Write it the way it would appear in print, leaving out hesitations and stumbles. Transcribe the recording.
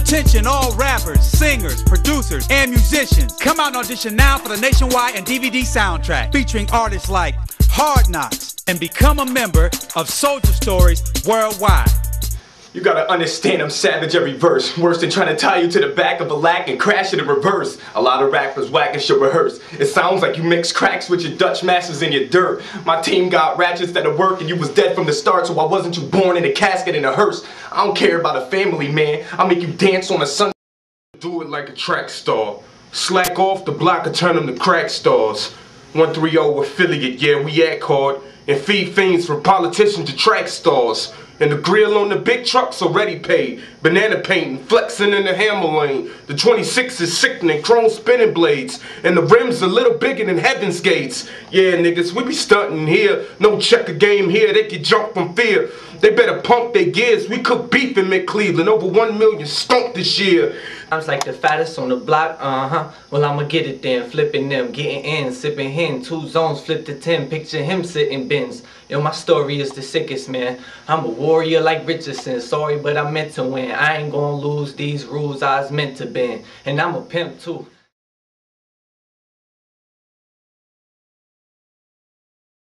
Attention all rappers, singers, producers, and musicians. Come out and audition now for the nationwide and DVD soundtrack featuring artists like Hard Knocks and become a member of Soulja Stories worldwide. You gotta understand I'm savage every verse. Worse than trying to tie you to the back of a lack and crash it in reverse. A lot of rappers whack and should rehearse. It sounds like you mix cracks with your Dutch masters in your dirt. My team got ratchets that'll work and you was dead from the start, so I wasn't you born in a casket in a hearse. I don't care about a family, man. I'll make you dance on a Sunday. Do it like a track star. Slack off the block or turn them to crack stars. 130 affiliate, yeah, we act hard. And feed fiends from politicians to track stars. And the grill on the big trucks already paid. Banana painting, flexing in the hammer lane. The 26 is sickening, chrome spinning blades. And the rims a little bigger than heaven's gates. Yeah, niggas, we be stunting here. No checker game here, they can jump from fear. They better pump their gears. We cook beef in mid-Cleveland, over 1 million stumped this year. I was like the fattest on the block, well I'ma get it then, flipping them, getting in, sipping hen, 2 zones, flip to 10, picture him sitting bins. Yo, my story is the sickest, man. I'm a warrior like Richardson, sorry but I meant to win. I ain't gonna lose these rules I was meant to bend, and I'm a pimp too.